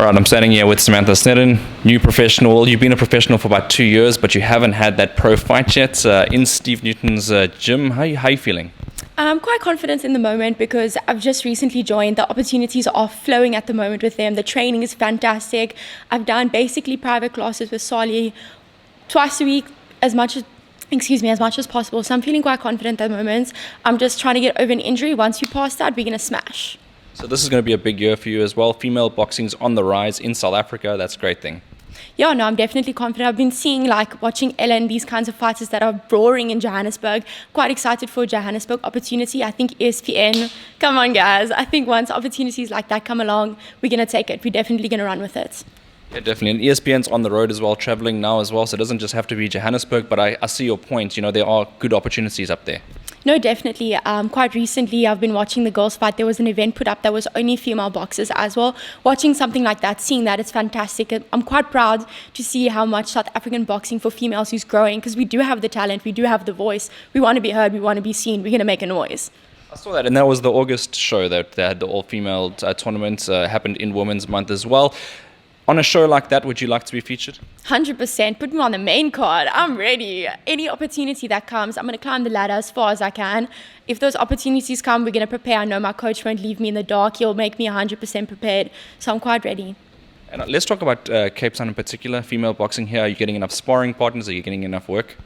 All right, I'm standing here with Samantha Snedden, new professional. Well, you've been a professional for about 2 years, but you haven't had that pro fight yet in Steve Newton's gym. How are you feeling? I'm quite confident in the moment because I've just recently joined. The opportunities are flowing at the moment with them. The training is fantastic. I've done basically private classes with Sally twice a week, as much as possible. So I'm feeling quite confident at the moment. I'm just trying to get over an injury. Once we pass that, we're going to smash. So this is going to be a big year for you as well. Female boxing's on the rise in South Africa. That's a great thing. Yeah, no, I'm definitely confident. I've been seeing, watching Ellen, these kinds of fighters that are roaring in Johannesburg. Quite excited for Johannesburg opportunity. I think ESPN, come on guys. I think once opportunities like that come along, we're going to take it. We're definitely going to run with it. Yeah, definitely. And ESPN's on the road as well, traveling now as well. So it doesn't just have to be Johannesburg, but I see your point. You know, there are good opportunities up there. No, definitely. Quite recently, I've been watching the girls fight. There was an event put up that was only female boxers as well. Watching something like that, seeing that, it's fantastic. I'm quite proud to see how much South African boxing for females is growing, because we do have the talent, we do have the voice. We want to be heard, we want to be seen, we're going to make a noise. I saw that, and that was the August show that they had the all-female tournament, happened in Women's Month as well. On a show like that, would you like to be featured? 100%. Put me on the main card. I'm ready. Any opportunity that comes, I'm going to climb the ladder as far as I can. If those opportunities come, we're going to prepare. I know my coach won't leave me in the dark. He'll make me 100% prepared. So I'm quite ready. And let's talk about Cape Town in particular, female boxing here. Are you getting enough sparring partners? Are you getting enough work?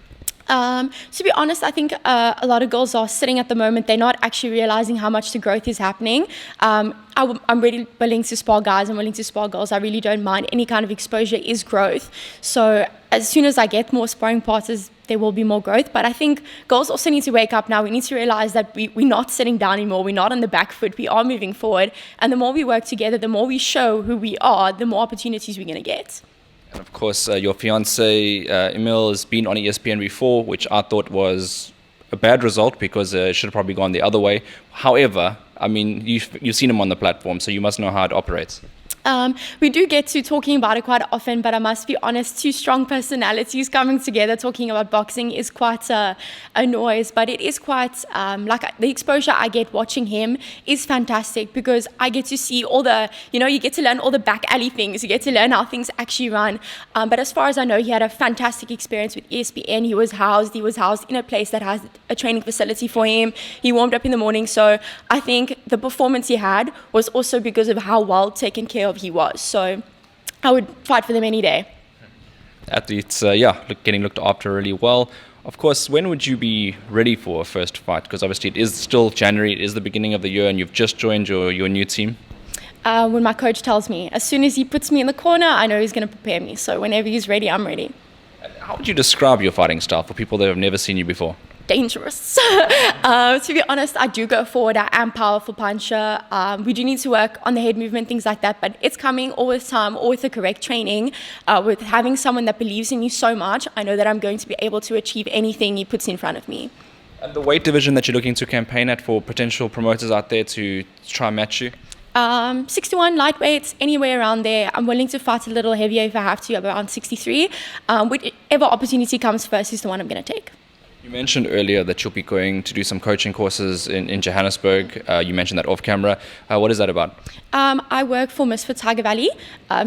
To be honest, I think a lot of girls are sitting at the moment. They're not actually realizing how much the growth is happening. I'm really willing to spar guys. I'm willing to spar girls. I really don't mind. Any kind of exposure is growth. So as soon as I get more sparring partners, there will be more growth. But I think girls also need to wake up now. We need to realize that we're not sitting down anymore. We're not on the back foot. We are moving forward. And the more we work together, the more we show who we are, the more opportunities we're going to get. And of course, your fiance Emil has been on ESPN before, which I thought was a bad result because it should have probably gone the other way. However, I mean, you've seen him on the platform, so you must know how it operates. We do get to talking about it quite often, but I must be honest, two strong personalities coming together talking about boxing is quite a noise, but it is quite, the exposure I get watching him is fantastic because I get to see all the, you get to learn all the back alley things, you get to learn how things actually run. But as far as I know, he had a fantastic experience with ESPN. He was housed in a place that has a training facility for him. He warmed up in the morning, so I think the performance he had was also because of how well taken care of he was. So I would fight for them any day. Athletes, getting looked after really well. Of course, when would you be ready for a first fight? Because obviously it is still January, it is the beginning of the year, and you've just joined your new team. When my coach tells me, as soon as he puts me in the corner, I know he's going to prepare me. So whenever he's ready, I'm ready. How would you describe your fighting style for people that have never seen you before? Dangerous. To be honest, I do go forward. I am powerful puncher. We do need to work on the head movement, things like that, but it's coming all with time, all with the correct training. With having someone that believes in me so much, I know that I'm going to be able to achieve anything he puts in front of me. And the weight division that you're looking to campaign at for potential promoters out there to try and match you? 61 lightweights, anywhere around there. I'm willing to fight a little heavier if I have to, around 63. Whichever opportunity comes first is the one I'm going to take. You mentioned earlier that you'll be going to do some coaching courses in Johannesburg. You mentioned that off camera. What is that about? I work for Misfits Tiger Valley.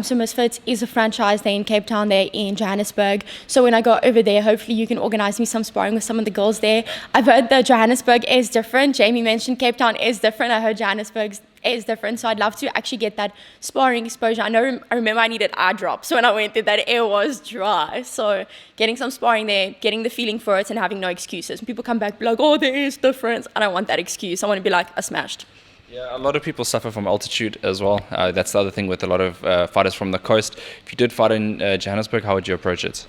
So Misfits is a franchise there in Cape Town, there in Johannesburg. So when I go over there, hopefully you can organize me some sparring with some of the girls there. I've heard that Johannesburg is different. Jamie mentioned Cape Town is different. I heard Johannesburg is different. So I'd love to actually get that sparring exposure. I remember I needed eye drops. So when I went there, that air was dry. So getting some sparring there, getting the feeling for it and having no excuses. When people come back, be like, oh, there is difference. I don't want that excuse. I want to be like, I smashed. Yeah, a lot of people suffer from altitude as well. That's the other thing with a lot of fighters from the coast. If you did fight in Johannesburg, how would you approach it?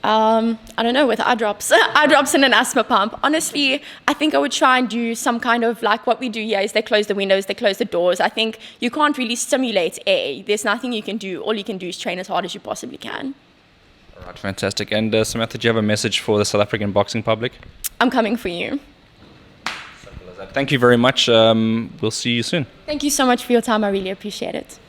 I don't know, with eye drops and an asthma pump. Honestly, I think I would try and do some kind of like what we do here is they close the windows, they close the doors. I think you can't really stimulate air. There's nothing you can do. All you can do is train as hard as you possibly can. All right, fantastic. And Samantha, do you have a message for the South African boxing public? I'm coming for you. Simple as that. Thank you very much. We'll see you soon. Thank you so much for your time. I really appreciate it.